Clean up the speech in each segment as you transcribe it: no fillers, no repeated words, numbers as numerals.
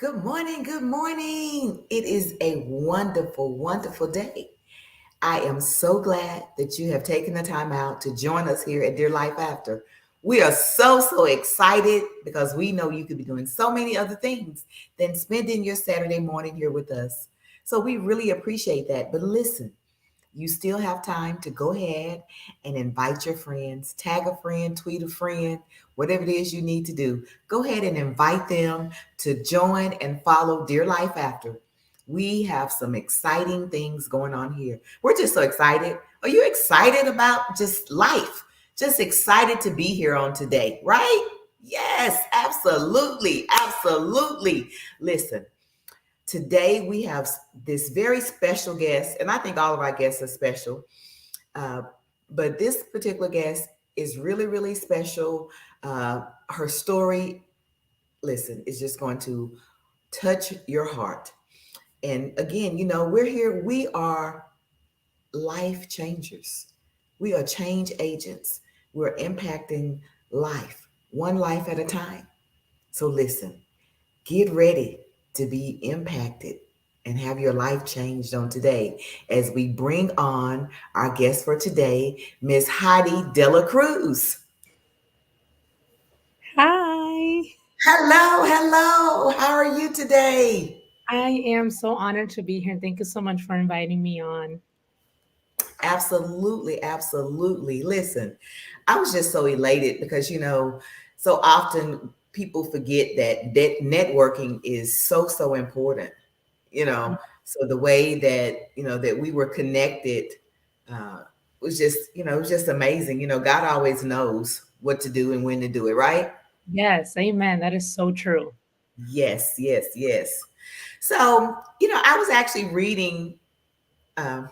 Good morning. Good morning. It is a wonderful, wonderful day. I am so glad that you have taken the time out to join us here at Dear Life After. We are so excited because we know you could be doing so many other things than spending your Saturday morning here with us. So we really appreciate that. But listen, you still have time to go ahead and invite your friends, tag a friend, tweet a friend, whatever it is you need to do. Go ahead and invite them to join and follow Dear Life After. We have some exciting things going on here. We're just so excited. Are you excited about just life? Just excited to be here on today, right? Yes, absolutely. Absolutely. Listen, today we have this very special guest, and I think all of our guests are special. Uh, but this particular guest is really special. Her story, listen, is just going to touch your heart. And again, we're here. We are life changers. We are change agents. We're impacting life, one life at a time. So listen, get ready to be impacted and have your life changed on today as we bring on our guest for today, Miss Heidi Dela Cruz. Hi. Hello. How are you today? I am so honored to be here. Thank you so much for inviting me on. Absolutely. Listen, I was just so elated because, so often people forget that networking is so important, you know. So the way that, that we were connected uh, was just, it was just amazing. God always knows what to do and when to do it, right? Yes, amen. That is so true. Yes. So, I was actually reading uh,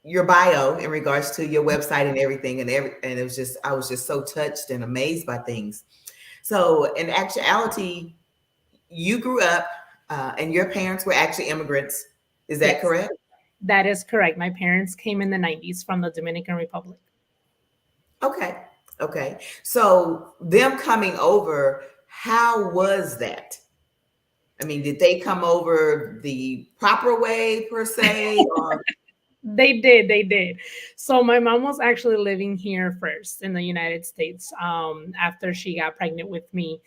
your bio in regards to your website and everything and it was just I was just so touched and amazed by things. So in actuality, you grew up and your parents were actually immigrants. Is that Yes, correct? that is correct. My parents came in the 90s from the Dominican Republic. Okay. Okay. So them coming over, how was that? I mean, did they come over the proper way per se or They did. So my mom was actually living here first in the United States after she got pregnant with me.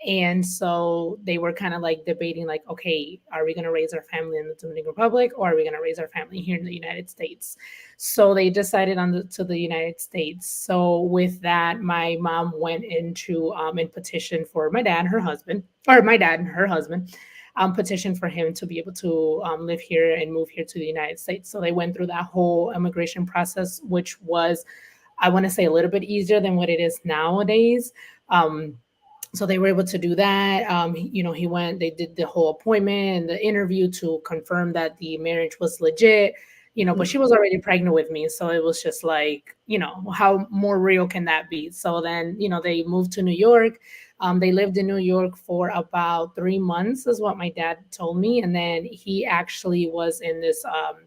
And so they were kind of like debating, like, okay, are we going to raise our family in the Dominican Republic or are we going to raise our family here in the United States? So they decided to the United States. So with that, my mom went into in petition for my dad, her husband, or my dad and her husband, petition for him to be able to live here and move here to the United States. So they went through that whole immigration process, which was, I want to say, a little bit easier than what it is nowadays. So they were able to do that. He went, they did the whole appointment and the interview to confirm that the marriage was legit, but she was already pregnant with me. So it was just like, how more real can that be? So then, they moved to New York. They lived in New York for about 3 months, is what my dad told me. And then he actually was in this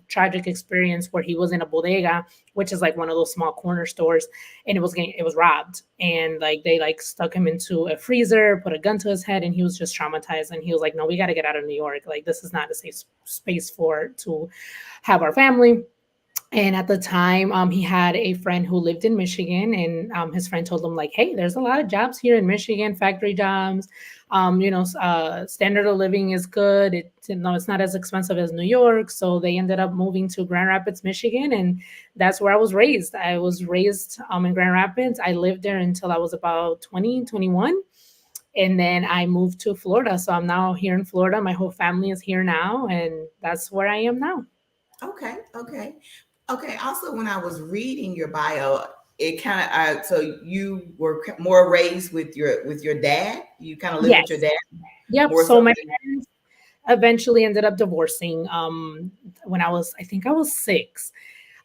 tragic experience where he was in a bodega, which is like one of those small corner stores, and it was robbed, and like they like stuck him into a freezer, put a gun to his head, and he was just traumatized, and he was like, no, we got to get out of New York, like this is not a safe space for to have our family. And at the time, he had a friend who lived in Michigan, and his friend told him like, "Hey, there's a lot of jobs here in Michigan, factory jobs. Standard of living is good. It's not as expensive as New York." So they ended up moving to Grand Rapids, Michigan, and that's where I was raised. I was raised in Grand Rapids. I lived there until I was about 20, 21, and then I moved to Florida. So I'm now here in Florida. My whole family is here now, and that's where I am now. okay. Also, when I was reading your bio, it kind of so you were more raised with your dad. You kind of lived with your Yes. dad Yep. more so So my than parents eventually ended up divorcing when I think I was 6.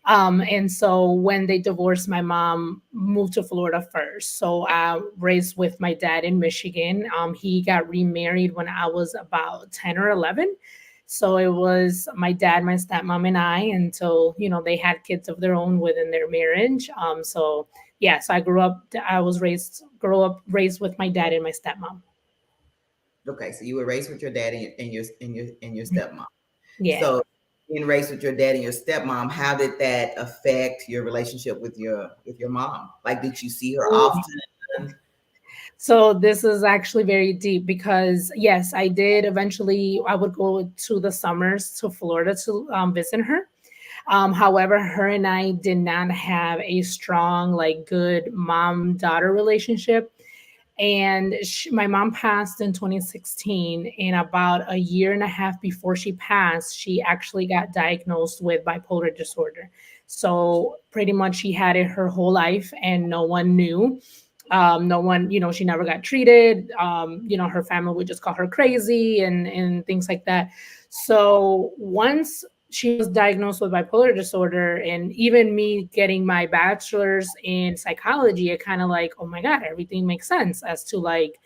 And so when they divorced, my mom moved to Florida first. So I raised with my dad in Michigan. He got remarried when I was about 10 or 11. So it was my dad, my stepmom, and I until, they had kids of their own within their marriage. So yeah, so I grew up with my dad and my stepmom. Okay, so you were raised with your dad and your stepmom. Yeah. So being raised with your dad and your stepmom, how did that affect your relationship with your mom? Like, did you see her often? So this is actually very deep because yes, I did eventually. I would go to the summers to Florida to visit her. However, her and I did not have a strong, like, good mom daughter relationship. And my mom passed in 2016, and about a year and a half before she passed, she actually got diagnosed with bipolar disorder. So pretty much she had it her whole life and no one knew. No one, she never got treated. Her family would just call her crazy and things like that. So once she was diagnosed with bipolar disorder, and even me getting my bachelor's in psychology, it kind of like, oh my God, everything makes sense as to, like,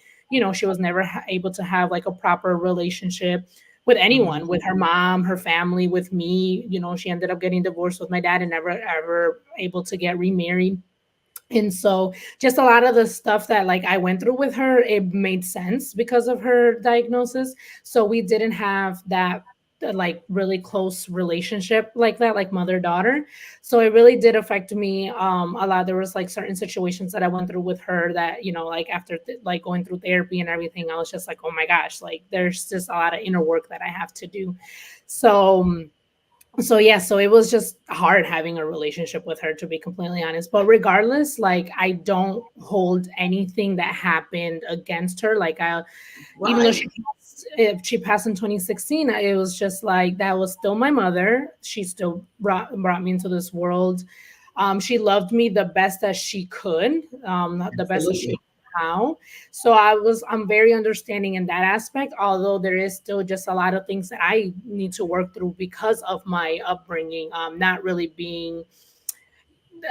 she was never able to have like a proper relationship with anyone, Mhm. with her mom, her family, with me. She ended up getting divorced with my dad and never ever able to get remarried. And so just a lot of the stuff that, like, I went through with her, it made sense because of her diagnosis. So we didn't have that like really close relationship like that, like mother daughter. So it really did affect me a lot. There was like certain situations that I went through with her that, like after like going through therapy and everything, I was just like, oh my gosh, like there's just a lot of inner work that I have to do. So yeah, so it was just hard having a relationship with her, to be completely honest. But regardless, like, I don't hold anything that happened against her. Like, I, even though Right. if she passed in 2016, it was just like that was still my mother. She still brought me into this world. She loved me the best as she could, the best as she Absolutely. knew how. So I'm very understanding in that aspect, although there is still just a lot of things that I need to work through because of my upbringing, not really being,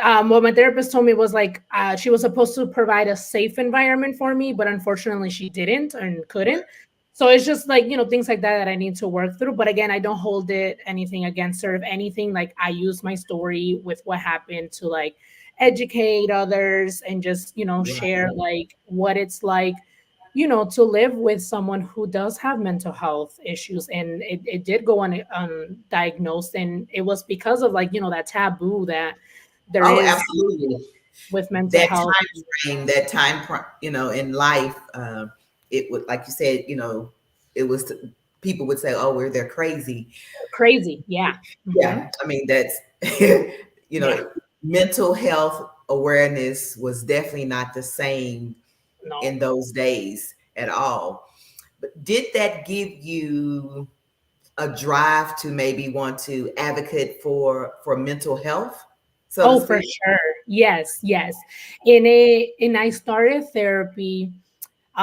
what my therapist told me was like, she was supposed to provide a safe environment for me, but unfortunately she didn't and couldn't. So it's just like, things like that that I need to work through. But again, I don't hold it anything against her. If anything, like, I use my story with what happened to, like, educate others and just, share Right. like what it's like, to live with someone who does have mental health issues. And it did go undiagnosed. And it was because of, like, that taboo that there Oh, is absolutely. with mental That health. time frame, that in life, it would, like you said, it was, people would say, oh, they're crazy. Crazy. Yeah. Yeah, I mean, that's, you Yeah. know, mental health awareness was definitely not the same No. in those days at all. But did that give you a drive to maybe want to advocate for mental health, so to Oh, for speak? sure. Yes, yes. And I started therapy,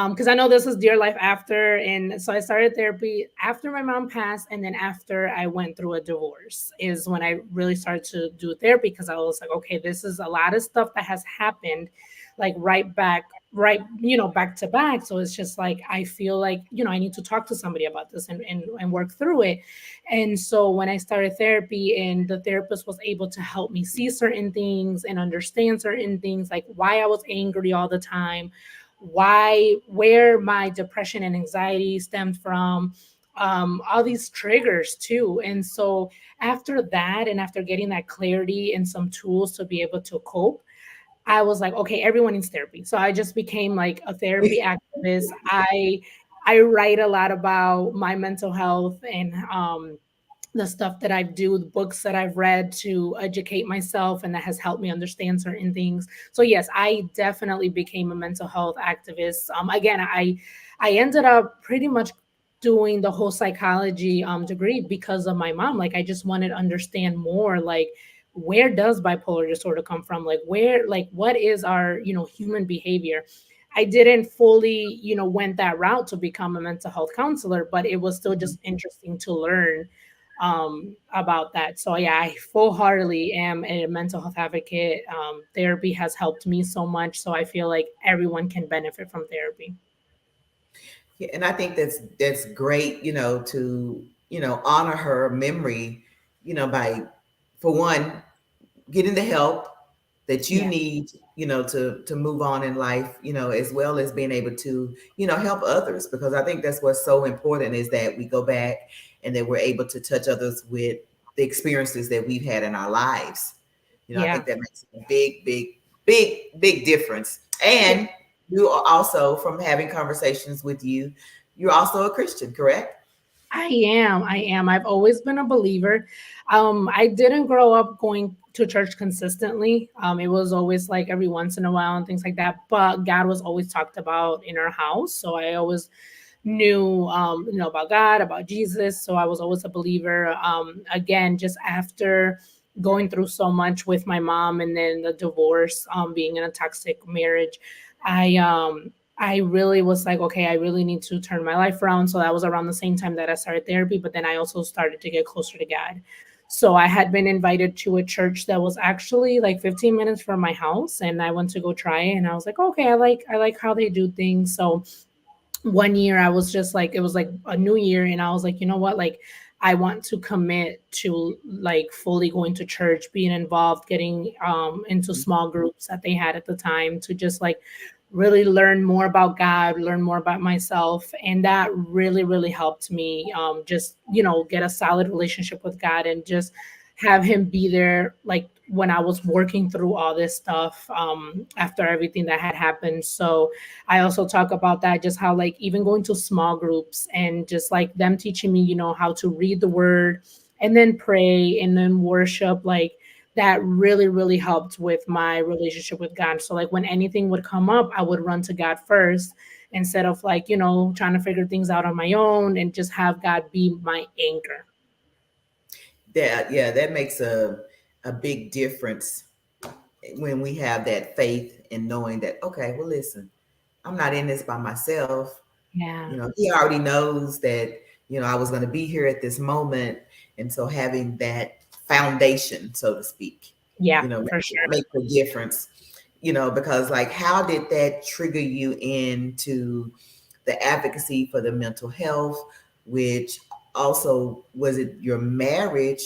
because I know this is dear life after. And so I started therapy after my mom passed, and then after I went through a divorce is when I really started to do therapy, because I was like, okay, this is a lot of stuff that has happened, like back to back. So it's just like, I feel like, I need to talk to somebody about this and work through it. And so when I started therapy, and the therapist was able to help me see certain things and understand certain things, like why I was angry all the time, where my depression and anxiety stemmed from, all these triggers too. And so after that, and after getting that clarity and some tools to be able to cope, I was like, okay, everyone needs therapy. So I just became like a therapy activist. I write a lot about my mental health and the stuff that I do, the books that I've read to educate myself, and that has helped me understand certain things. So yes, I definitely became a mental health activist. Again, I ended up pretty much doing the whole psychology degree because of my mom. Like, I just wanted to understand more, like, where does bipolar disorder come from? Like, where, like, what is our, human behavior? I didn't fully, went that route to become a mental health counselor, but it was still just interesting to learn about that. So yeah, I full heartedly am a mental health advocate. Therapy has helped me so much. So I feel like everyone can benefit from therapy. Yeah, and I think that's great, to honor her memory, by, for one, getting the help that you Yeah. need, to move on in life, as well as being able to, help others, because I think that's what's so important, is that we go back and that we're able to touch others with the experiences that we've had in our lives. I Yeah. think that makes a big, big, big, big difference. Yeah. And you are also, from having conversations with you, you're also a Christian, correct? I am. I am. I've always been a believer. I didn't grow up going to church consistently. It was always like every once in a while and things like that. But God was always talked about in our house, so I always knew, about God, about Jesus. So I was always a believer. Again, just after going through so much with my mom and then the divorce, being in a toxic marriage, I really was like, okay, I really need to turn my life around. So that was around the same time that I started therapy, but then I also started to get closer to God. So I had been invited to a church that was actually like 15 minutes from my house, and I went to go try it, and I was like, okay, I like how they do things. So one year I was just like, it was like a new year, and I was like, you know what, like I want to commit to like fully going to church, being involved, getting into small groups that they had at the time, to just like really learn more about God, learn more about myself. And that really really helped me, just get a solid relationship with God, and just have him be there, like when I was working through all this stuff, after everything that had happened. So I also talk about that, just how like even going to small groups and just like them teaching me, how to read the word and then pray and then worship, like that really, really helped with my relationship with God. So like when anything would come up, I would run to God first, instead of like, trying to figure things out on my own, and just have God be my anchor. That, yeah, that makes a big difference when we have that faith in knowing that, okay, well, listen, I'm not in this by myself. Yeah. He already knows that, I was going to be here at this moment. And so having that foundation, so to speak, Yeah, makes, for sure. makes a difference, because like, how did that trigger you into the advocacy for the mental health, which also, was it your marriage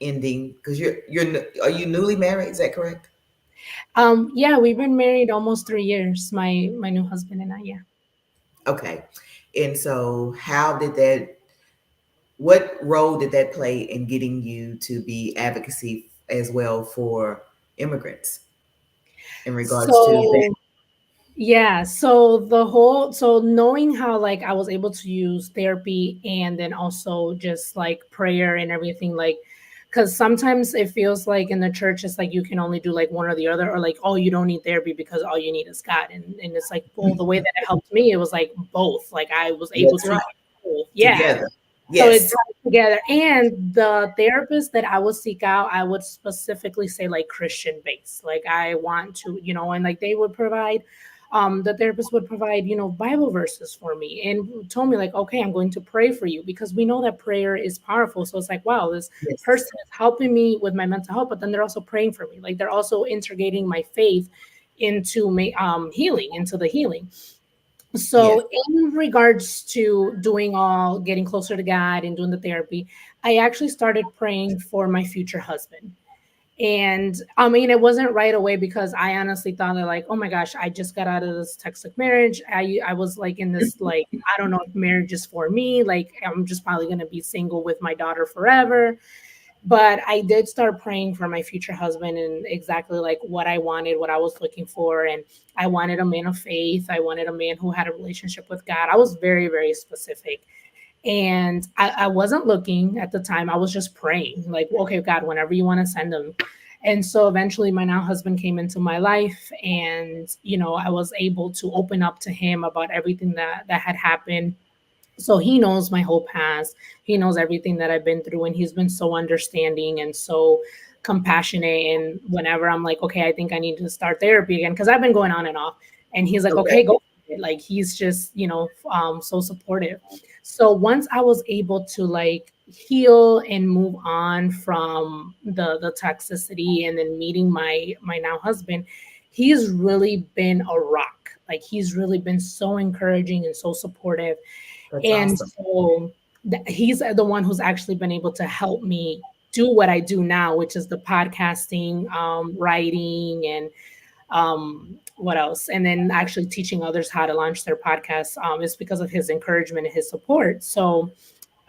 ending? Because are you newly married? Is that correct? Yeah, we've been married almost 3 years, my new husband and I. Yeah. Okay. And so how did that, what role did that play in getting you to be advocacy as well for immigrants in regards to that? So yeah, so knowing how like I was able to use therapy and then also just like prayer and everything, like because sometimes it feels like in the church it's like you can only do like one or the other, or like, oh, you don't need therapy because all you need is God. And it's like, well, the way that it helped me, it was like both. Like I was able That's to use right. both. Yeah. Together. So it Yes. ties together. And the therapist that I would seek out, I would specifically say like Christian based. Like I want to, and like they would provide, the therapist would provide, Bible verses for me, and told me like, okay, I'm going to pray for you, because we know that prayer is powerful. So it's like, wow, this Yes. person is helping me with my mental health, but then they're also praying for me. Like they're also integrating my faith into healing, into the healing. Yes. So, in regards to doing all, getting closer to God and doing the therapy, I actually started praying for my future husband. And I mean, it wasn't right away, because I honestly thought that, like, oh my gosh, I just got out of this toxic marriage. I was like in this, like, I don't know if marriage is for me. Like, I'm just probably going to be single with my daughter forever. But I did start praying for my future husband, and exactly like what I wanted, what I was looking for. And I wanted a man of faith. I wanted a man who had a relationship with God. I was very, very specific. And I wasn't looking at the time. I was just praying, like, okay, God, whenever you want to send him. And so eventually my now husband came into my life, and, I was able to open up to him about everything that had happened. So he knows my whole past. He knows everything that I've been through, and he's been so understanding and so compassionate. And whenever I'm like, okay, I think I need to start therapy again, because I've been going on and off, and he's like, Okay. okay, go for it. Like he's just, so supportive. So once I was able to like heal and move on from the toxicity, and then meeting my now husband, he's really been a rock. Like he's really been so encouraging and so supportive. That's And awesome. so he's the one who's actually been able to help me do what I do now, which is the podcasting, writing, and What else? And then actually teaching others how to launch their podcasts is because of his encouragement and his support. So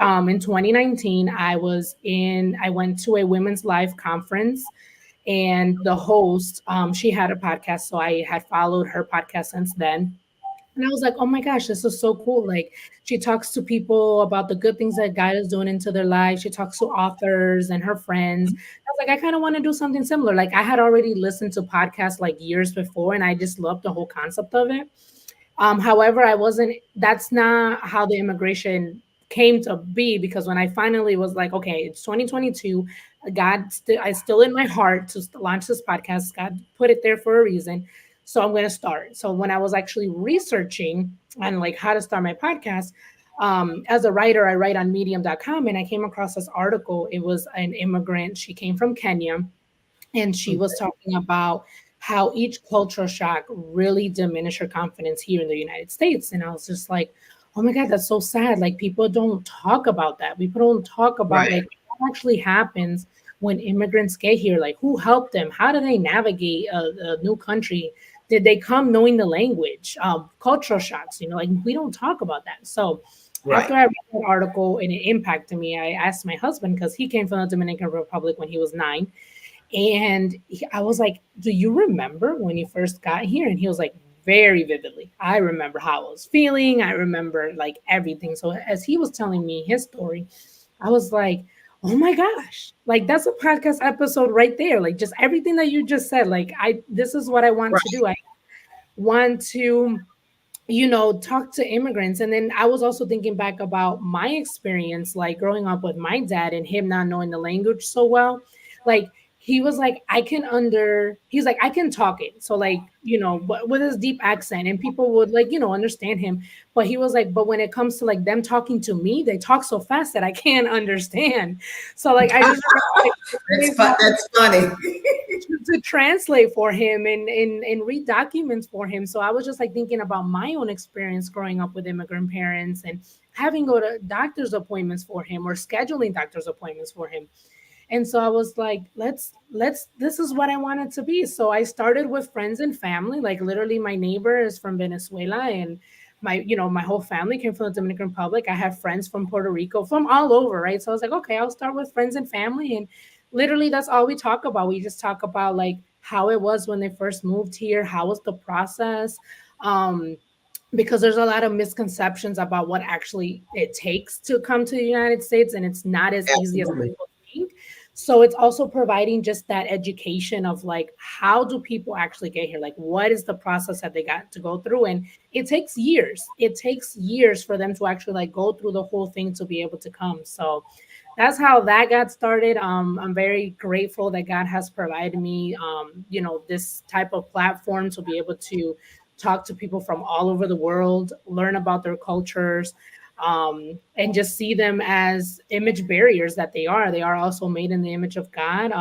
in 2019, I went to a women's life conference, and the host, she had a podcast. So I had followed her podcast since then. And I was like, oh my gosh, this is so cool. Like, she talks to people about the good things that God is doing into their life. She talks to authors and her friends. I was like, I kind of want to do something similar. Like, I had already listened to podcasts like years before, and I just loved the whole concept of it. However, I wasn't, that's not how the immigration came to be, because when I finally was like, okay, it's 2022, I still in my heart to launch this podcast. God put it there for a reason. So I'm going to start. So when I was actually researching on like how to start my podcast, as a writer, I write on medium.com, and I came across this article. It was an immigrant. She came from Kenya, and she was talking about how each culture shock really diminished her confidence here in the United States. And I was just like, oh my God, that's so sad. Like, people don't talk about that. People don't talk about Right. like what actually happens when immigrants get here. Like, who helped them? How do they navigate a new country? Did they come knowing the language? Cultural shocks, like we don't talk about that. So Right. after I read that article and it impacted me, I asked my husband, because he came from the Dominican Republic when he was 9, and I was like, do you remember when you first got here? And he was like, very vividly. I remember how I was feeling. I remember like everything. So as he was telling me his story, I was like, oh my gosh, like that's a podcast episode right there. Like, just everything that you just said. Like, this is what I want to Right. do. I want to talk to immigrants. And then I was also thinking back about my experience, like growing up with my dad and him not knowing the language so well. Like, he was like, he's like, I can talk it. So, like, with his deep accent, and people would like, understand him. But he was like, but when it comes to like them talking to me, they talk so fast that I can't understand. So, like, I just remember like That's funny. to translate for him and read documents for him. So I was just like thinking about my own experience growing up with immigrant parents and having go to doctor's appointments for him or scheduling doctor's appointments for him. And so I was like, this is what I wanted to be. So I started with friends and family. Like, literally my neighbor is from Venezuela, and my whole family came from the Dominican Republic. I have friends from Puerto Rico, from all over, right? So I was like, okay, I'll start with friends and family. And literally that's all we talk about. We just talk about like how it was when they first moved here, how was the process. Um, because there's a lot of misconceptions about what actually it takes to come to the United States, and it's not as easy as Absolutely. people think. So it's also providing just that education of like, how do people actually get here? Like, what is the process that they got to go through? And it takes years. It takes years for them to actually like go through the whole thing to be able to come. So that's how that got started. I'm very grateful that God has provided me, this type of platform to be able to talk to people from all over the world, learn about their cultures, and just see them as image barriers that they are. They are also made in the image of God.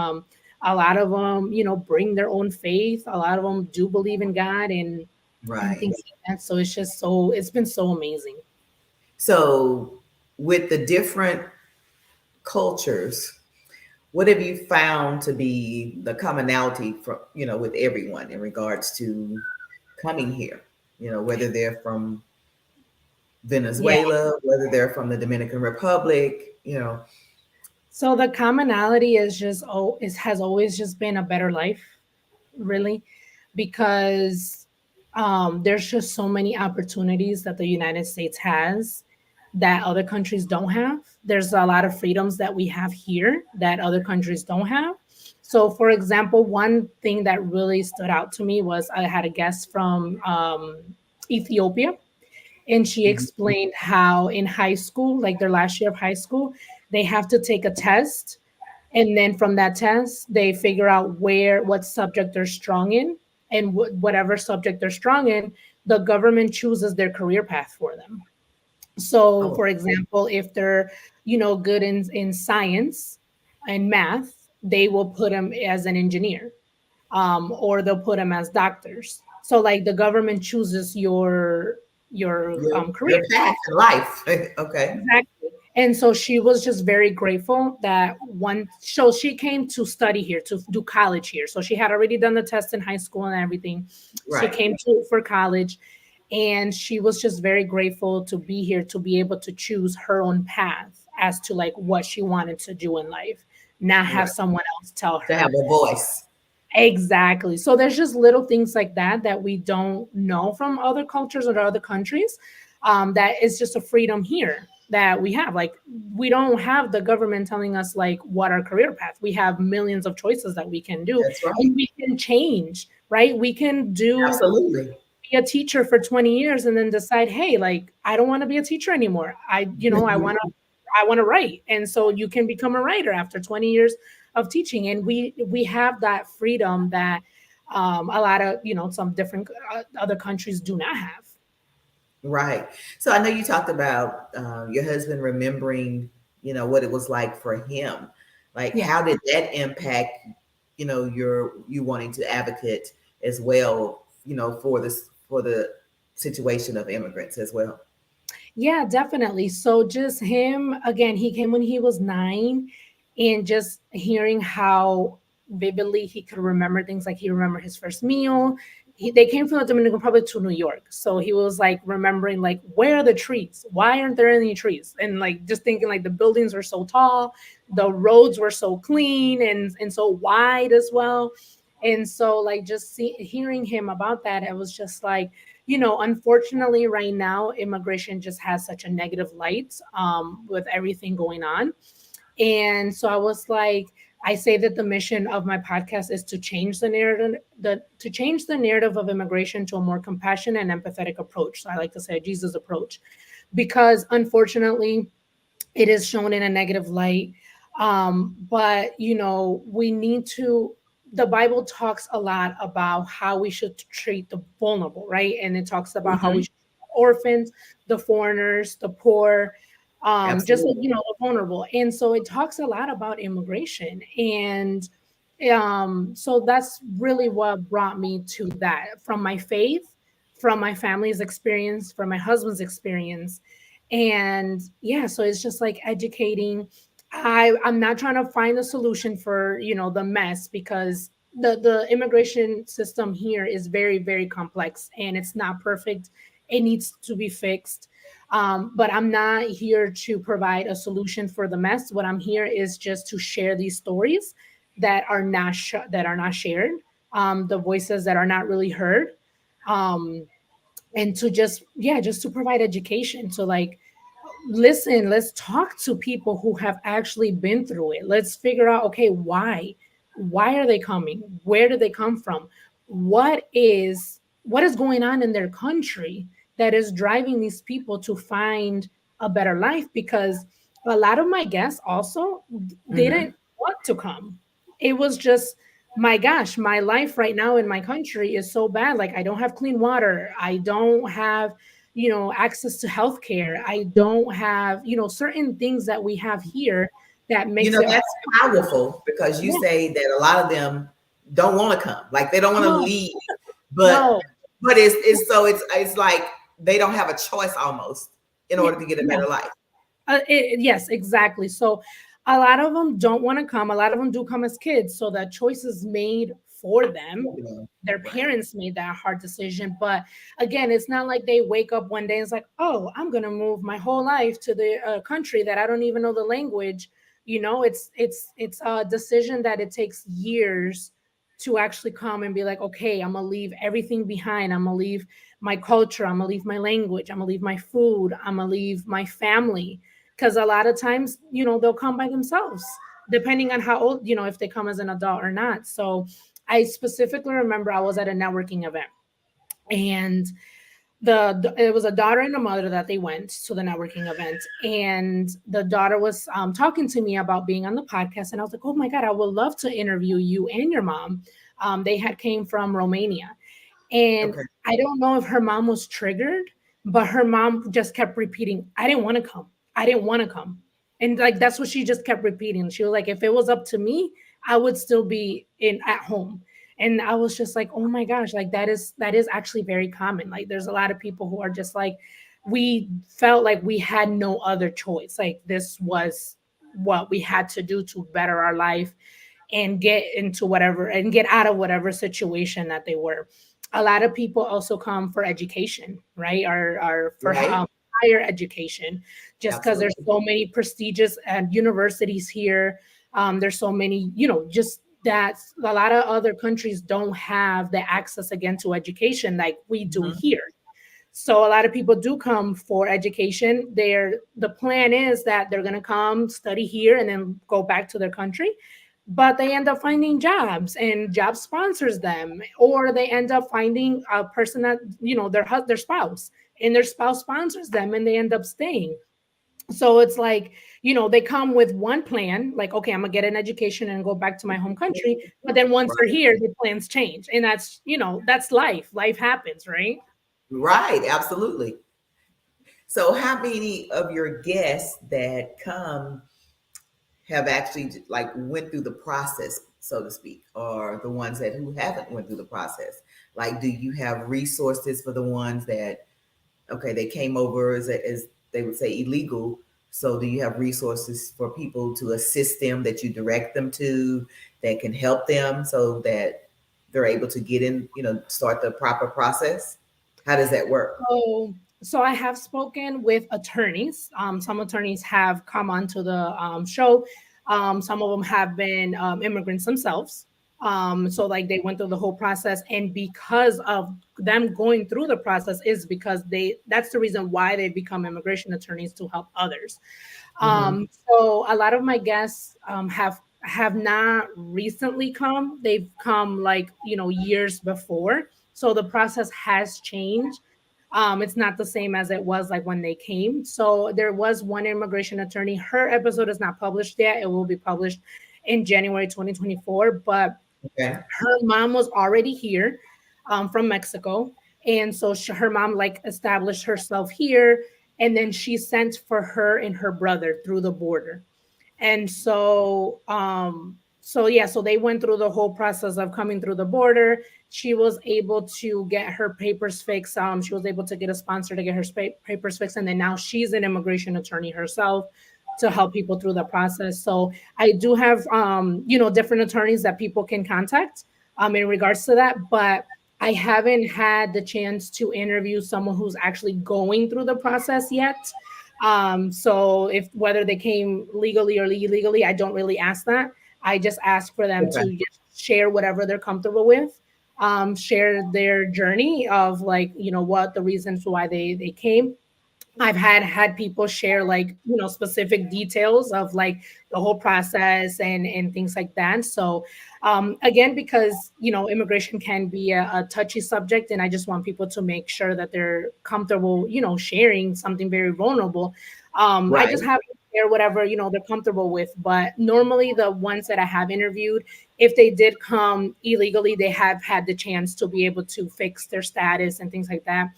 A lot of them, bring their own faith. A lot of them do believe in God and Right. things like that. So it's been so amazing. So, with the different cultures, what have you found to be the commonality from, with everyone in regards to coming here? Whether they're from Yeah. Venezuela, whether they're from the Dominican Republic. So the commonality is just has always just been a better life, really, because there's just so many opportunities that the United States has that other countries don't have. There's a lot of freedoms that we have here that other countries don't have. So, for example, one thing that really stood out to me was I had a guest from Ethiopia, and she Mhm. explained how in high school, like their last year of high school, they have to take a test, and then from that test they figure out what subject they're strong in, and whatever subject they're strong in, the government chooses their career path for them. So Oh, for example, if they're good in science and math, they will put them as an engineer, or they'll put them as doctors. So like the government chooses your your career. your path in life. Okay. Exactly. And so she was just very grateful that one, so she came to study here, to do college here. So she had already done the test in high school and everything. She Right. came to for college, and she was just very grateful to be here, to be able to choose her own path as to like what she wanted to do in life, not have Right. someone else tell To have her. a voice. Exactly. So there's just little things like that that we don't know from other cultures or other countries. That is just a freedom here that we have. Like, we don't have the government telling us like what our career path. We have millions of choices that we can do, That's right. and we can change. Right? We can do Absolutely. be a teacher for 20 years and then decide, hey, like I don't want to be a teacher anymore. I want to write. And so you can become a writer after 20 years of teaching. And we have that freedom that a lot of, some different other countries do not have. Right. So I know you talked about your husband remembering, what it was like for him. Like, Yeah. how did that impact, you wanting to advocate as well, for the situation of immigrants as well. Yeah, definitely. So just him again, he came when he was 9, and just hearing how vividly he could remember things, like he remembered his first meal. They came from the Dominican Republic to New York. So he was like remembering like, where are the trees? Why aren't there any trees? And like just thinking like the buildings were so tall, the roads were so clean and so wide as well. And so like just hearing him about that, it was just like, unfortunately, right now, immigration just has such a negative light with everything going on. And so I was like, I say that the mission of my podcast is to change the narrative, to change the narrative of immigration to a more compassionate and empathetic approach. So I like to say a Jesus approach, because unfortunately, it is shown in a negative light. But we need to, the Bible talks a lot about how we should treat the vulnerable, right? And it talks about how we Hmm. should treat the orphans, the foreigners, the poor, just like, Absolutely. the vulnerable. And so it talks a lot about immigration. And so that's really what brought me to that, from my faith, from my family's experience, from my husband's experience. And yeah, so it's just like educating. I'm not trying to find a solution for the mess, because the immigration system here is very, very complex and it's not perfect. It needs to be fixed. But I'm not here to provide a solution for the mess. What I'm here is just to share these stories that are not that are not shared, the voices that are not really heard, um, and to just, yeah, just to provide education. So like, listen, let's talk to people who have actually been through it. Let's figure out, okay, why are they coming? Where do they come from? What is going on in their country that is driving these people to find a better life? Because a lot of my guests also Hmm. didn't want to come. It was just, my gosh, my life right now in my country is so bad. Like, I don't have clean water, I don't have access to healthcare, I don't have certain things that we have here that makes it hard. That's powerful because you Yeah. say that a lot of them don't want to come, like they don't want to No, leave, but no. it's like they don't have a choice almost in Yeah, order to get a yeah. better life. Yes, exactly. So a lot of them don't want to come. A lot of them do come as kids. So that choice is made for them. Their Right. parents made that hard decision. But again, it's not like they wake up one day and it's like, oh, I'm going to move my whole life to the country that I don't even know the language. It's a decision that it takes years to actually come and be like, okay, I'm going to leave everything behind. I'm going to leave my culture. I'm going to leave my language. I'm going to leave my food. I'm going to leave my family, because a lot of times they'll come by themselves, depending on how old, if they come as an adult or not. So I specifically remember I was at a networking event, and it was a daughter and a mother that they went to the networking event, and the daughter was talking to me about being on the podcast, and I was like, oh my god, I would love to interview you and your mom. They had came from Romania, and Okay. I don't know if her mom was triggered, but her mom just kept repeating, I didn't want to come. I didn't want to come. And like that's what she just kept repeating. She was like, if it was up to me, I would still be in at home. And I was just like, oh my gosh, like that is actually very common. Like there's a lot of people who are just like, we felt like we had no other choice. Like this was what we had to do to better our life and get into whatever and get out of whatever situation that they were. A lot of people also come for education, right? Or for Right? higher education, just because there's Absolutely. so many prestigious universities here. There's so many, just that a lot of other countries don't have the access again to education like we do Mhm. here. So a lot of people do come for education. The plan is that they're going to come study here and then go back to their country, but they end up finding jobs and job sponsors them, or they end up finding a person that, their spouse, and their spouse sponsors them and they end up staying. So it's like, they come with one plan, like, okay, I'm gonna get an education and go back to my home country. But then once they're Right. here, the plans change. And that's life. Life happens, right? Right. Absolutely. So, how many of your guests that come have actually like went through the process, so to speak, or the ones that who haven't went through the process? Like, do you have resources for the ones that okay, they came over as they would say illegal? So, do you have resources for people to assist them that you direct them to that can help them so that they're able to get in, start the proper process? How does that work? So I have spoken with attorneys. Some attorneys have come onto the show. Some of them have been immigrants themselves. So like they went through the whole process, and because of them going through the process is because that's the reason why they become immigration attorneys to help others. Hmm. So a lot of my guests have not recently come. They've come like years before. So the process has changed. It's not the same as it was like when they came. So there was one immigration attorney. Her episode is not published yet. It will be published in January 2024. But Okay. her mom was already here from Mexico. And so her mom like established herself here. And then she sent for her and her brother through the border. And so yeah, so they went through the whole process of coming through the border. She was able to get her papers fixed. She was able to get a sponsor to get her papers fixed, and then now she's an immigration attorney herself to help people through the process. So I do have different attorneys that people can contact in regards to that, but I haven't had the chance to interview someone who's actually going through the process yet. So if whether they came legally or illegally, I don't really ask that. I just ask for them Okay. to just share whatever they're comfortable with, share their journey of like, what the reasons why they came. I've had people share like specific details of like the whole process and things like that. So again, because immigration can be a touchy subject, and I just want people to make sure that they're comfortable sharing something very vulnerable. I Right. just have to share whatever they're comfortable with. But normally the ones that I have interviewed, if they did come illegally, they have had the chance to be able to fix their status and things like that.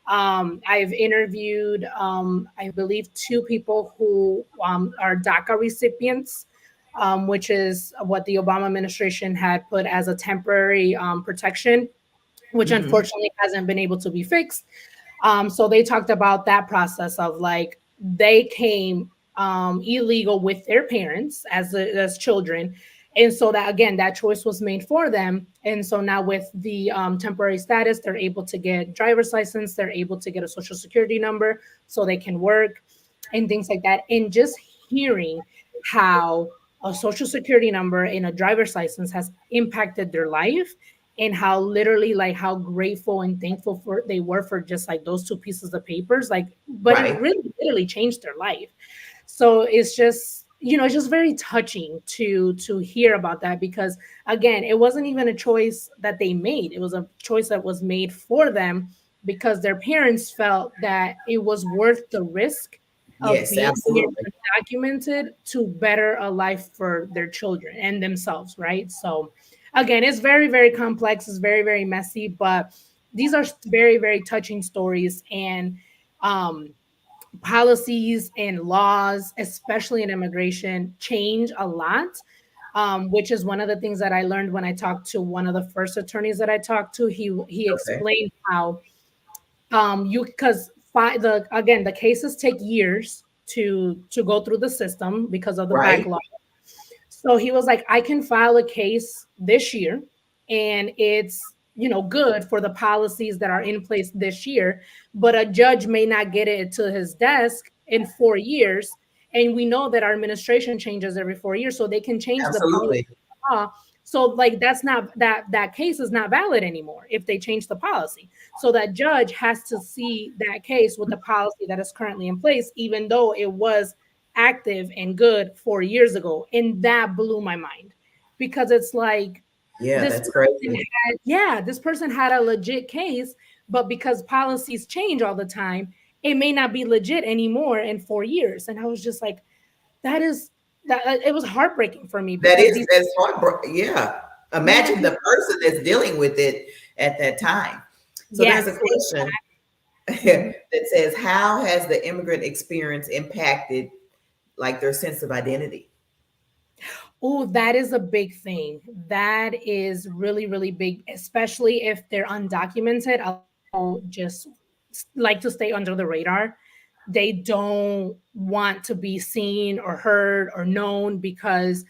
I've interviewed, I believe, two people who are DACA recipients, which is what the Obama administration had put as a temporary protection, which Hmm. unfortunately hasn't been able to be fixed. So they talked about that process of like they came illegal with their parents as children, and so that again that choice was made for them. And so now with the temporary status, they're able to get driver's license, they're able to get a social security number, so they can work and things like that. And just hearing how a social security number and a driver's license has impacted their life, and how literally like how grateful and thankful for they were for just like those two pieces of papers, like, but it Right. really literally changed their life. So it's just it's just very touching to hear about that, because again, it wasn't even a choice that they made, it was a choice that was made for them because their parents felt that it was worth the risk of Yes, being here absolutely. undocumented to better a life for their children and themselves, right? So again, it's very very complex, it's very very messy, but these are very very touching stories. And um policies and laws, especially in immigration, change a lot. Which is one of the things that I learned when I talked to one of the first attorneys that I talked to. He Okay. explained how you because The cases take years to go through the system because of the Right. backlog. So he was like, I can file a case this year and it's, good for the policies that are in place this year, but a judge may not get it to his desk in 4 years. And we know that our administration changes every 4 years, so they can change the policy Absolutely. law. So like that's not that case is not valid anymore if they change the policy. So that judge has to see that case with the policy that is currently in place, even though it was active and good 4 years ago. And that blew my mind because it's like Yeah, this that's person crazy. this person had a legit case, but because policies change all the time, it may not be legit anymore in 4 years. And I was just like, that is that it was heartbreaking for me That because is, these that's heartbreaking. Yeah. yeah, Imagine the person that's dealing with it at that time. So there's a yes, question exactly. that says, how has the immigrant experience impacted like their sense of identity? Oh, that is a big thing. That is really, really big, especially if they're undocumented. A lot of people just like to stay under the radar. They don't want to be seen or heard or known because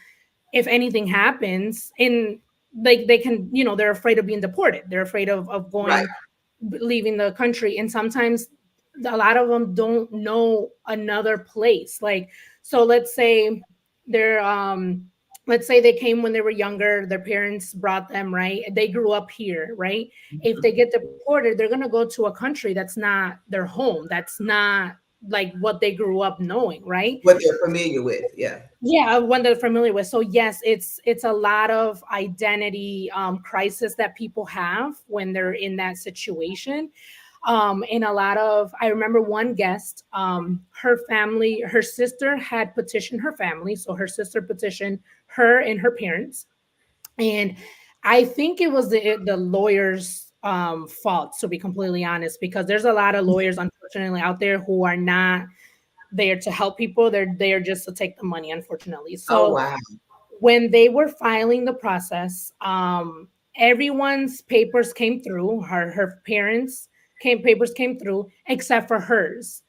if anything happens, in like they can, they're afraid of being deported. They're afraid of Right. going, leaving the country. And sometimes a lot of them don't know another place. Like, so they're let's say they came when they were younger, their parents brought them, right? They grew up here, right? If they get deported, they're going to go to a country that's not their home, that's not like what they grew up knowing, right? What they're familiar with. Yeah. Yeah, one that they're familiar with. So yes, it's a lot of identity crisis that people have when they're in that situation. And a lot of, I remember one guest, her family, her sister had petitioned her family, so her sister petitioned her and her parents, and I think it was the lawyers fault, to be completely honest, because there's a lot of lawyers unfortunately out there who are not there to help people. They're there just to take the money, unfortunately. Oh, So wow. when they were filing the process, everyone's papers came through. Her parents came papers came through except for hers.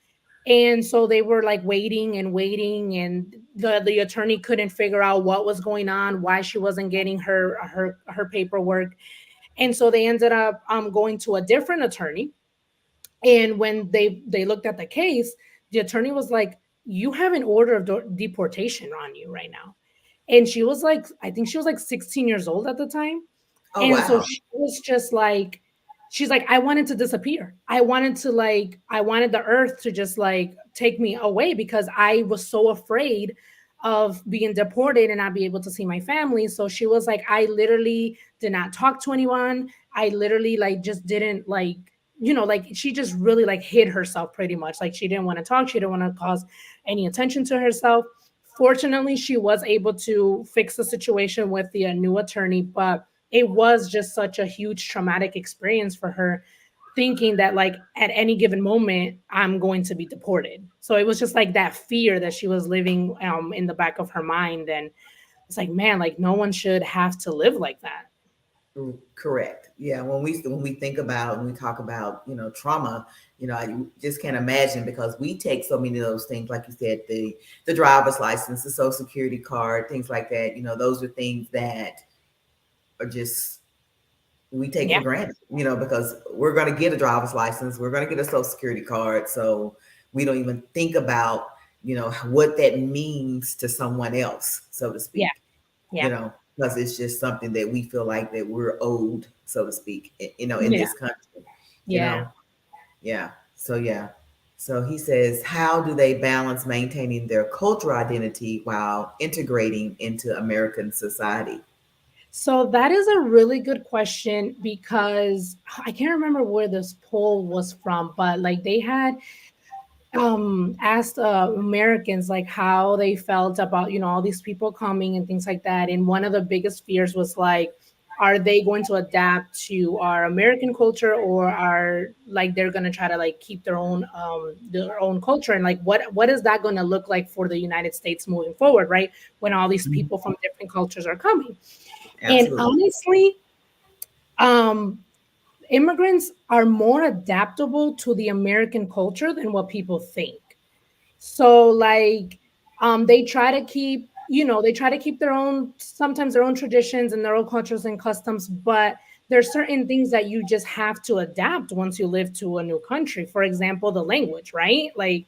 And so they were like waiting and waiting, and the attorney couldn't figure out what was going on, why she wasn't getting her paperwork. And so they ended up going to a different attorney. And when they looked at the case, the attorney was like, "You have an order of deportation on you right now." And she was like, I think she was like 16 years old at the time. Oh, And so wow. she was just like, she's like, I wanted to disappear. I wanted the earth to just like take me away because I was so afraid of being deported and not be able to see my family. So she was like, I literally did not talk to anyone. I literally like just didn't like, like she just really like hid herself pretty much. Like she didn't want to talk. She didn't want to cause any attention to herself. Fortunately, she was able to fix the situation with the new attorney, but it was just such a huge traumatic experience for her, thinking that like at any given moment I'm going to be deported. So it was just like that fear that she was living in the back of her mind. And it's like, man, like no one should have to live like that. Correct. Yeah. When we think about when we talk about trauma, I just can't imagine because we take so many of those things, like you said, the driver's license, the social security card, things like that. Those are things that are just we take for Yeah. granted. Because we're going to get a driver's license, we're going to get a social security card, so we don't even think about what that means to someone else, so to Yeah. speak. Yeah. Because it's just something that we feel like that we're owed, so to speak, in Yeah. this country, you Yeah. know. Yeah. So yeah. So he says, how do they balance maintaining their cultural identity while integrating into American society? So that is a really good question because I can't remember where this poll was from, but like they had asked Americans like how they felt about all these people coming and things like that. And one of the biggest fears was like, are they going to adapt to our American culture, or are like they're going to try to like keep their own culture, and like what is that going to look like for the United States moving forward, right? When all these Mhm. people from different cultures are coming. And Absolutely. honestly, um immigrants are more adaptable to the American culture than what people think. So like they try to keep, they try to keep their own, sometimes their own traditions and their own cultures and customs, but there's certain things that you just have to adapt once you live to a new country. For example, the language, right? Like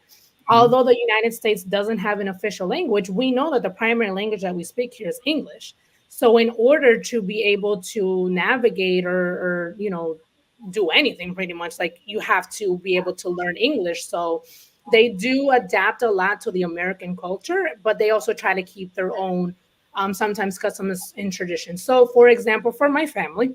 Mhm. although the United States doesn't have an official language, we know that the primary language that we speak here is English. So in order to be able to navigate or do anything pretty much, like you have to be able to learn English. So they do adapt a lot to the American culture, but they also try to keep their own sometimes customs and traditions. So for example, for my family,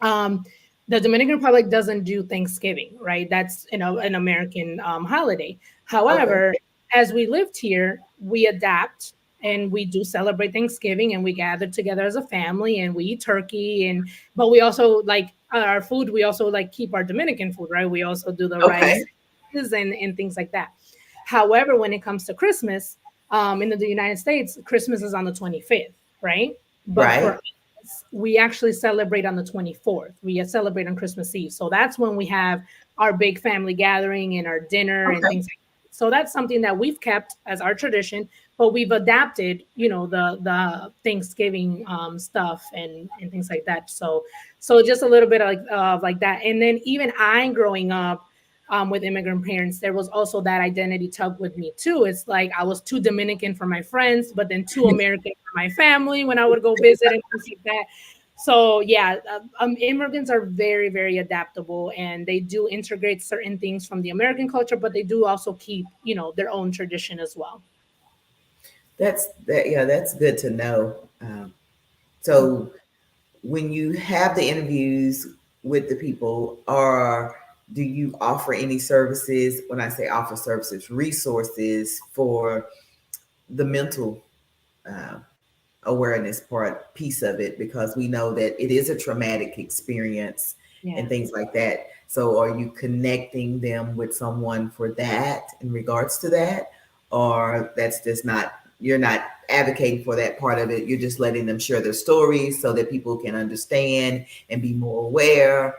um, the Dominican Republic doesn't do Thanksgiving, right? That's an American holiday. Okay. However, as we lived here, we adapt and we do celebrate Thanksgiving and we gather together as a family and we eat turkey and but we also like our food. We also like keep our Dominican food, right? We also do the Okay. rice and things like that. However, when it comes to Christmas, in the United States, Christmas is on the 25th, right? But for Right. us, we actually celebrate on the 24th. We celebrate on Christmas Eve. So that's when we have our big family gathering and our dinner and Okay. things like that. So that's something that we've kept as our tradition, but we've adapted, the Thanksgiving stuff and things like that. So just a little bit of like that. And then even I growing up with immigrant parents, there was also that identity tug with me too. It's like I was too Dominican for my friends, but then too American for my family when I would go visit and things like that. So yeah, immigrants are very, very adaptable, and they do integrate certain things from the American culture, but they do also keep, their own tradition as well. That's that. Yeah, that's good to know. So when you have the interviews with the people, or do you offer any services? When I say offer services, resources for the mental uh, awareness part piece of it, because we know that it is a traumatic experience and Yeah. things like that. So are you connecting them with someone for that in regards to that? Or that's just not, you're not advocating for that part of it. You're just letting them share their stories so that people can understand and be more aware.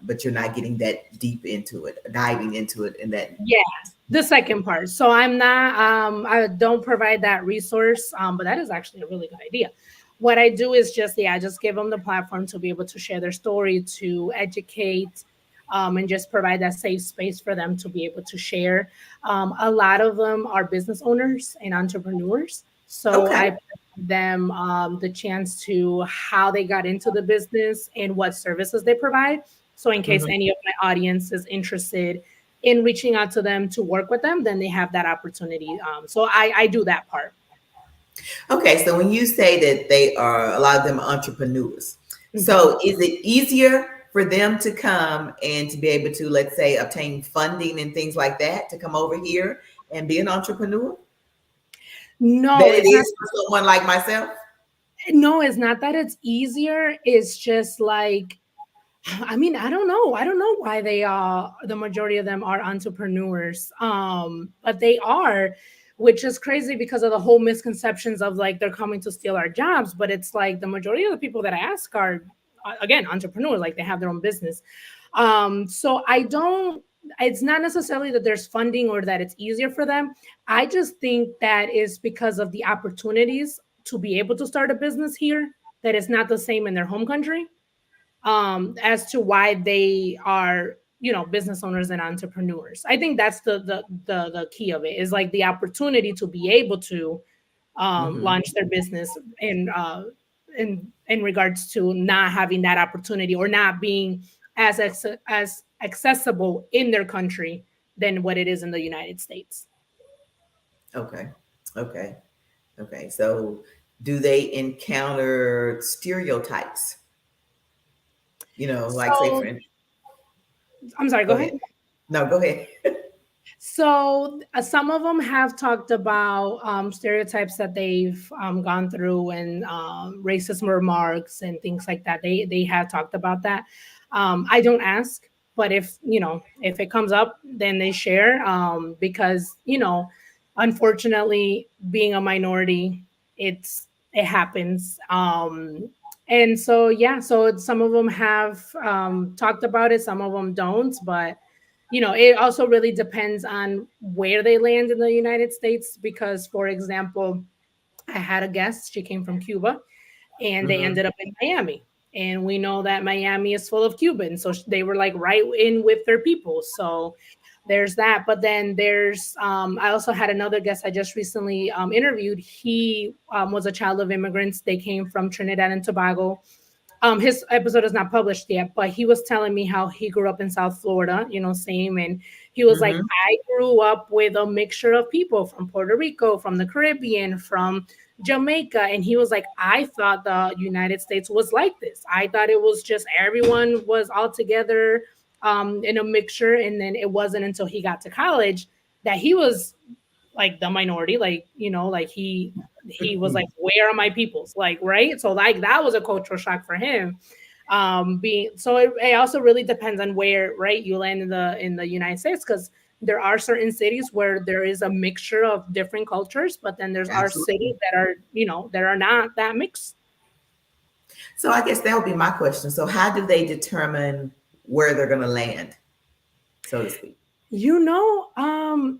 But you're not getting that deep into it, diving into it in that. Yeah, the second part. So I don't provide that resource, but that is actually a really good idea. What I do is just, yeah, just give them the platform to be able to share their story, to educate, and just provide that safe space for them to be able to share. A lot of them are business owners and entrepreneurs. So Okay. I provide them the chance to how they got into the business and what services they provide. So in case Mhm. any of my audience is interested in reaching out to them to work with them, then they have that opportunity. So I do that part. Okay, so when you say that they are, a lot of them are entrepreneurs, Mhm. so is it easier for them to come and to be able to, let's say, obtain funding and things like that to come over here and be an entrepreneur than No, it it's not. is for someone like myself? No, it's not that it's easier. It's just like, I mean, I don't know. I don't know why they are. The majority of them are entrepreneurs, but they are, which is crazy because of the whole misconceptions of like they're coming to steal our jobs. But it's like the majority of the people that I ask are, again, entrepreneurs. Like they have their own business. So I don't. It's not necessarily that there's funding or that it's easier for them. I just think that is because of the opportunities to be able to start a business here. That is not the same in their home country, as to why they are, business owners and entrepreneurs. I think that's the key of it, is like the opportunity to be able to Hmm. launch their business in regards to not having that opportunity or not being as accessible in their country than what it is in the United States. Okay, okay, okay. So do they encounter stereotypes? Like say for So I'm sorry, go go ahead. ahead. No, go ahead. So some of them have talked about stereotypes that they've gone through and racist remarks and things like that. They have talked about that. I don't ask, but if it comes up, then they share, because unfortunately, being a minority, it happens. And so, yeah, so some of them have talked about it, some of them don't, but it also really depends on where they land in the United States. Because, for example, I had a guest, she came from Cuba, and they Hmm. ended up in Miami. And we know that Miami is full of Cubans, so they were like right in with their people. So there's that. But then there's I also had another guest I just recently interviewed. He was a child of immigrants. They came from Trinidad and Tobago. His episode is not published yet, but he was telling me how he grew up in South Florida, same. And he was like, Hmm. I grew up with a mixture of people from Puerto Rico, from the Caribbean, from Jamaica. And he was like, I thought the United States was like this. I thought it was just everyone was all together in a mixture. And then it wasn't until he got to college that he was like the minority, like, like he was like, where are my peoples, like, right? So like that was a cultural shock for him. Being so it also really depends on where, right, you land in the United States, because there are certain cities where there is a mixture of different cultures, but then there's our Absolutely. cities that are, that are not that mixed. So I guess that would be my question. So how do they determine where they're going to land, so to speak?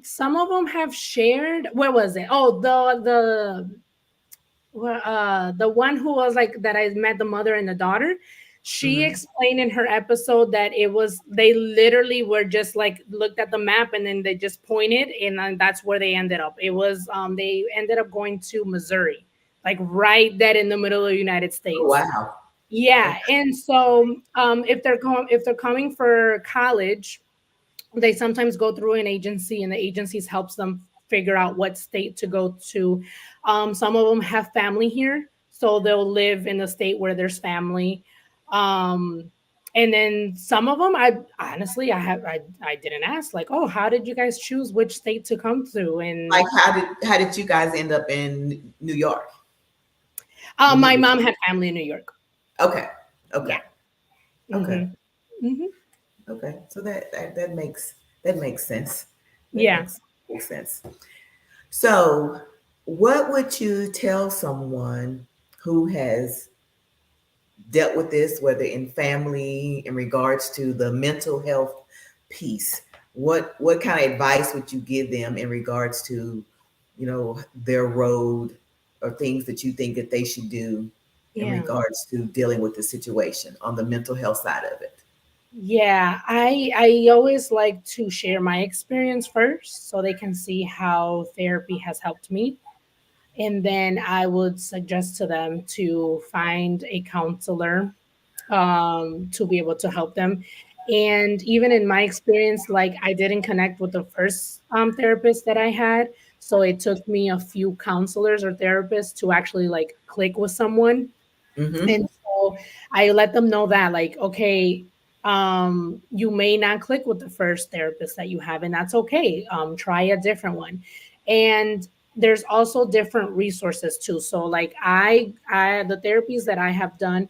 Some of them have shared, where was it? Oh, the one who was like that I met, the mother and the daughter. She Hmm. explained in her episode that it was, they literally were just like looked at the map and then they just pointed, and then that's where they ended up. It was they ended up going to Missouri, like right dead in the middle of the United Oh, States. wow. Yeah, Okay. and so if they're coming for college, they sometimes go through an agency, and the agencies helps them figure out what state to go to. Some of them have family here, so they'll live in the state where there's family. um, and then some of them, I honestly, I didn't ask, like, oh, how did you guys choose which state to come to? And Like how did you guys end up in New York when you my were? mom had family in New York. Okay. Okay. Yeah. Okay. Hmm. Hmm. Okay. So that makes sense. That Yeah. makes sense. So, what would you tell someone who has dealt with this, whether in family, in regards to the mental health piece? What kind of advice would you give them in regards to, their road, or things that you think that they should do in Yeah. regards to dealing with the situation on the mental health side of it? Yeah, I always like to share my experience first so they can see how therapy has helped me. And then I would suggest to them to find a counselor to be able to help them. And even in my experience, like, I didn't connect with the first therapist that I had. So it took me a few counselors or therapists to actually like click with someone. Mm-hmm. And so I let them know that, like, okay, you may not click with the first therapist that you have, and that's okay. Try a different one. And there's also different resources too. So like I the therapies that I have done,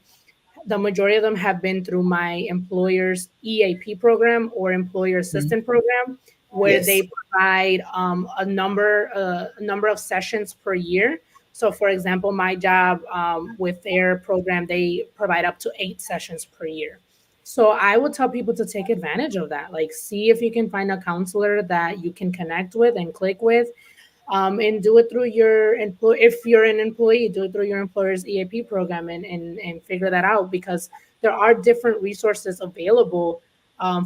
the majority of them have been through my employer's EAP program or employer Hmm. assistant program, where Yes. they provide a number of sessions per year. So, for example, my job with their program, they provide up to 8 sessions per year. So I would tell people to take advantage of that. Like, see if you can find a counselor that you can connect with and click with, and do it through your employ. If you're an employee, do it through your employer's EAP program, and figure that out, because there are different resources available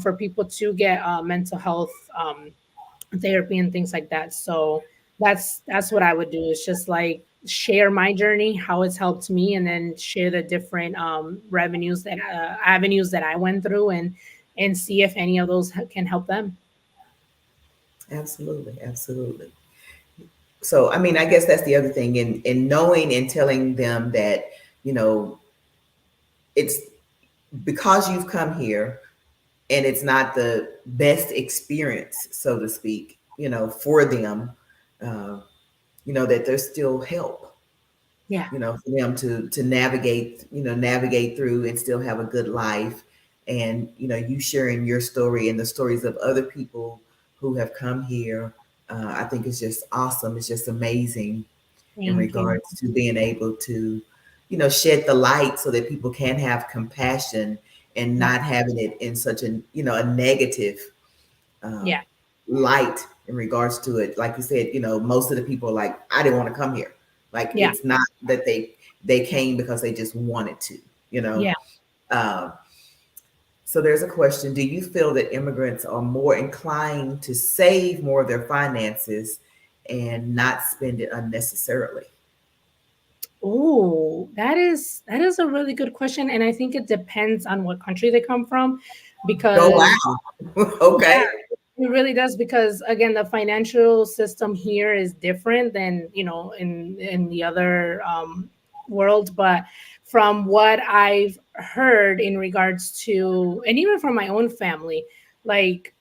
for people to get mental health therapy and things like that. So that's what I would do, is just like share my journey, how it's helped me, and then share the different avenues that I went through, and see if any of those can help them. Absolutely. Absolutely. So, I mean, I guess that's the other thing, in knowing and telling them that, you know it's because you've come here, and it's not the best experience, so to speak, for them. uh, that there's still help, Yeah. for them to navigate through and still have a good life. And you sharing your story and the stories of other people who have come here, I think it's just awesome. It's just amazing in Thank you. regards to being able to, shed the light so that people can have compassion and Yeah. not having it in such a negative uh, Yeah. light in regards to it. Like you said, most of the people are like, I didn't want to come here. Like Yeah. it's not that they came because they just wanted to, you know. Yeah. Um, so there's a question: do you feel that immigrants are more inclined to save more of their finances and not spend it unnecessarily? Oh, that is a really good question, and I think it depends on what country they come from, Oh because wow. yeah, Okay. it really does. Because again, the financial system here is different than in the other world. But from what I've heard in regards to, and even from my own family, like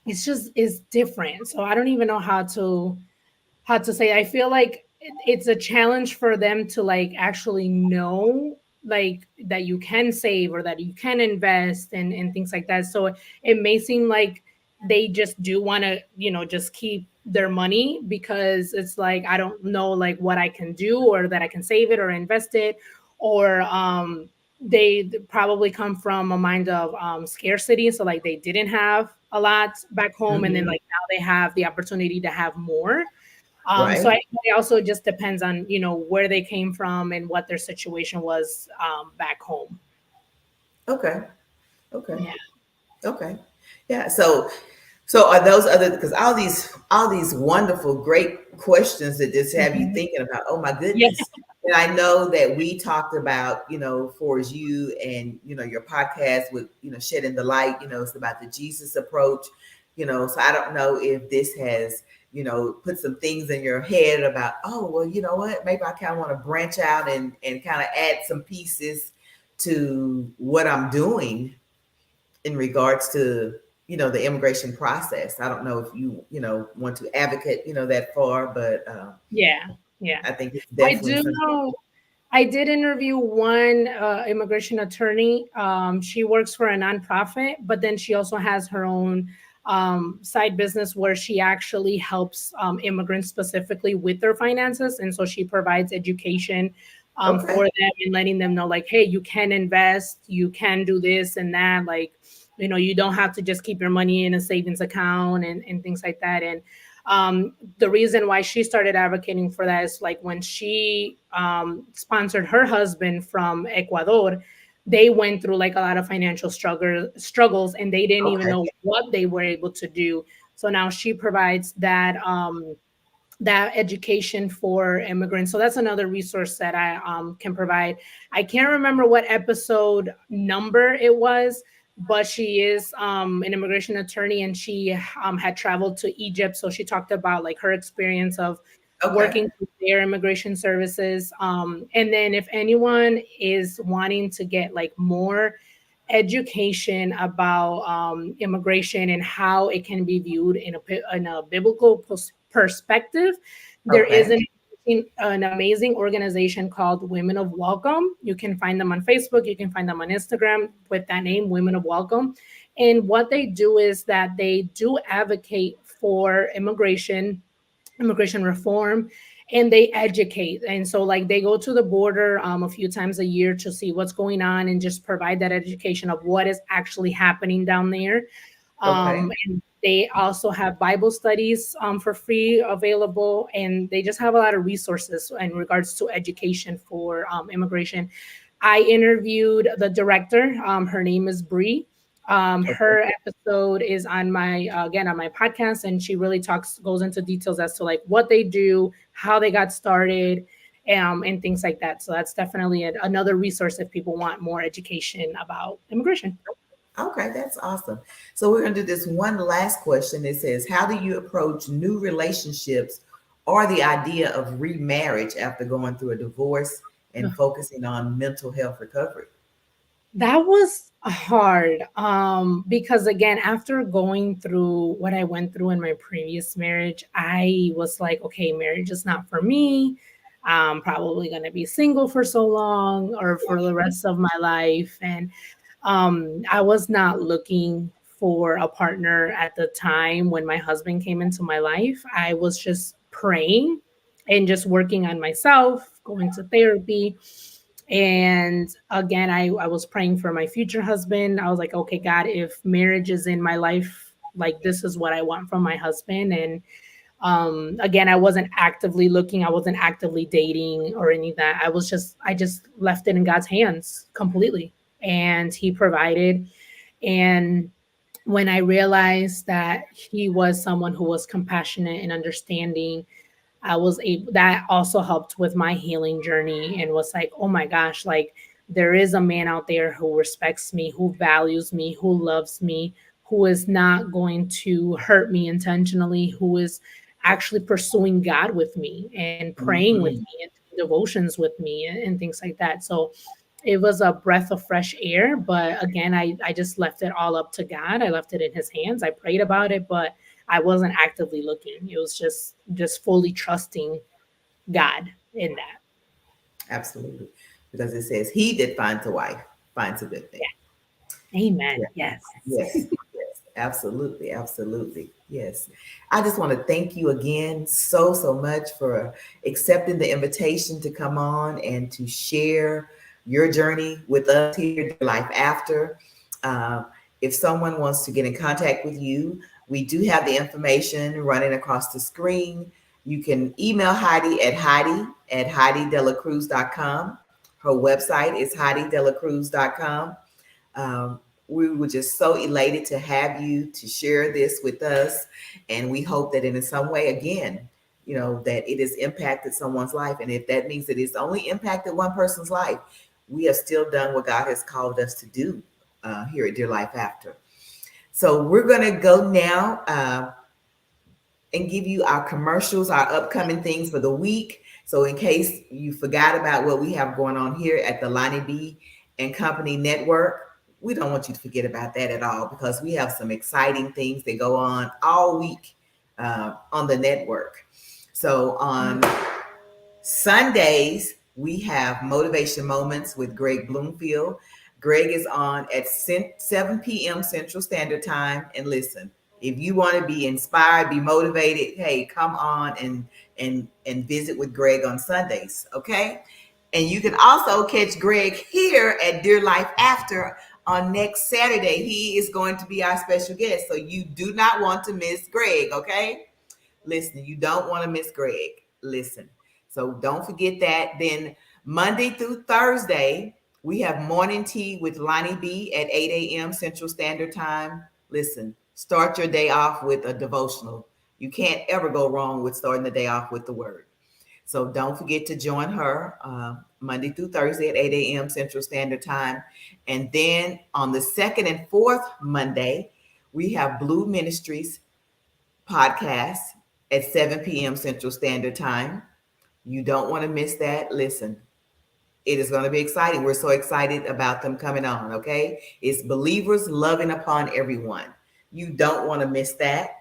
it's just is different. So I don't even know how to say. I feel like it's a challenge for them to like actually know like that you can save or that you can invest and things like that. So it may seem like they just do want to just keep their money, because it's like I don't know like what I can do, or that I can save it or invest it, or they probably come from a mind of scarcity. So like they didn't have a lot back home, and then Hmm. like now they have the opportunity to have more. So Right. it also just depends on where they came from and what their situation was back home. Okay. Okay. Yeah. Okay. Yeah. So are those other, because all these wonderful, great questions that just have you Mhm. thinking about, oh my Yeah. goodness. And I know that we talked about, for you and your podcast with, shedding the light, it's about the Jesus approach, so I don't know if this has, put some things in your head about, oh well, you know what, maybe I kind of want to branch out and kind of add some pieces to what I'm doing in regards to the immigration process. I don't know if you want to advocate that far, but Yeah. Yeah. I think it's I definitely do something. know. I did interview one immigration attorney. She works for a nonprofit, but then she also has her own side business where she actually helps immigrants specifically with their finances. And so she provides education Okay. for them and letting them know, like, hey, you can invest, you can do this and that. Like, you don't have to just keep your money in a savings account and things like that. And the reason why she started advocating for that is like when she sponsored her husband from Ecuador, they went through like a lot of financial struggles, and they didn't even Okay. know what they were able to do. So now she provides that education for immigrants. So that's another resource that I can provide. I can't remember what episode number it was, but she is an immigration attorney, and she had traveled to Egypt. So she talked about like her experience of Okay. working with their immigration services. And then if anyone is wanting to get like more education about immigration and how it can be viewed in a biblical perspective, there is Okay. an amazing organization called Women of Welcome. You can find them on Facebook, you can find them on Instagram with that name, Women of Welcome. And what they do is that they do advocate for immigration reform, and they educate. And so like they go to the border a few times a year to see what's going on and just provide that education of what is actually happening down there. Okay. And they also have Bible studies for free available, and they just have a lot of resources in regards to education for immigration. I interviewed the director. Her name is Bree. Okay. Her episode is on my again on my podcast, and she really goes into details as to like what they do, how they got started, and things like that. So that's definitely another resource if people want more education about immigration. Okay, that's awesome. So we're going to do this one last question. It says, how do you approach new relationships or the idea of remarriage after going through a divorce and focusing on mental health recovery? That was hard, because again, after going through what I went through in my previous marriage, I was like, okay, marriage is not for me. I'm probably going to be single for so long or for the rest of my life. And I was not looking for a partner at the time when my husband came into my life. I was just praying and just working on myself, going to therapy. And again, I was praying for my future husband. I was like, okay, God, if marriage is in my life, like this is what I want from my husband. And again, I wasn't actively looking, I wasn't actively dating or any of that. I just left it in God's hands completely. And he provided. And when I realized that he was someone who was compassionate and understanding, I was able, that also helped with my healing journey, and was like, oh my gosh, like there is a man out there who respects me, who values me, who loves me, who is not going to hurt me intentionally, who is actually pursuing God with me and praying with me Mhm. and doing devotions with me, and things like that. So it was a breath of fresh air. But again, I just left it all up to God. I left it in his hands. I prayed about it, but I wasn't actively looking. It was just fully trusting God in that. Absolutely. Because it says, he that finds a wife finds a good thing. Yeah. Amen. Yeah. Yes. Yes. Yes. Absolutely. Absolutely. Yes. I just want to thank you again so much for accepting the invitation to come on and to share your journey with us here, Dear Life After. Uh, if someone wants to get in contact with you, we do have the information running across the screen. You can email Heidi at HeidiDelacruz.com. Her website is HeidiDelacruz.com. Um, we were just so elated to have you to share this with us. And we hope that in some way, again, that it has impacted someone's life. And if that means that it's only impacted one person's life, we have still done what God has called us to do here at Dear Life After. So we're going to go now and give you our commercials, our upcoming things for the week. So in case you forgot about what we have going on here at the Lonnie B and Company Network, we don't want you to forget about that at all, because we have some exciting things that go on all week on the network. So on Sundays, we have Motivation Moments with Greg Bloomfield. Greg is on at 7 p.m. Central Standard Time. And listen, if you want to be inspired, be motivated, hey, come on and visit with Greg on Sundays, okay? And you can also catch Greg here at Dear Life After on next Saturday. He is going to be our special guest, so you do not want to miss Greg, okay? Listen, you don't want to miss Greg. Listen. So don't forget that. Then Monday through Thursday, we have morning tea with Lonnie B at 8 a.m. Central Standard Time. Listen, start your day off with a devotional. You can't ever go wrong with starting the day off with the word. So don't forget to join her Monday through Thursday at 8 a.m. Central Standard Time. And then on the second and fourth Monday, we have Blue Ministries podcast at 7 p.m. Central Standard Time. You don't want to miss that. Listen, it is going to be exciting. We're so excited about them coming on, okay? It's believers loving upon everyone. You don't want to miss that.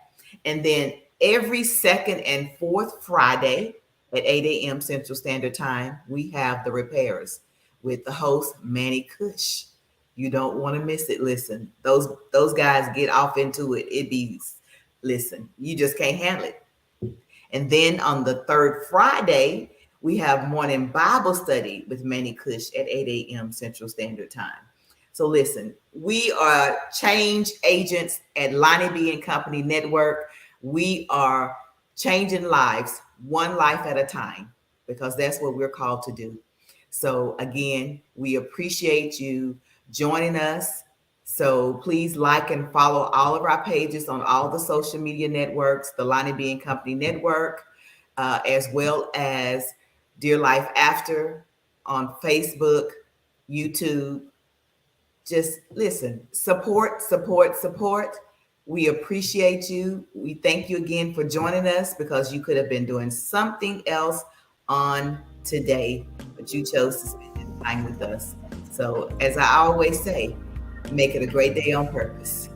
And then every second and fourth Friday at 8 a.m. Central Standard Time, we have the repairs with the host, Manny Cush. You don't want to miss it. Listen, those guys get off into it. It be, listen, you just can't handle it. And then on the third Friday, we have morning Bible study with Manny Cush at 8 a.m. Central Standard Time. So listen, we are change agents at Lonnie B and Company Network. We are changing lives one life at a time, because that's what we're called to do. So again, we appreciate you joining us. So please like and follow all of our pages on all the social media networks, the Lonnie B and Company Network, as well as Dear Life After on Facebook, YouTube. Just listen, support. We appreciate you. We thank you again for joining us, because you could have been doing something else on today, but you chose to spend time with us. So, as I always say, make it a great day on purpose.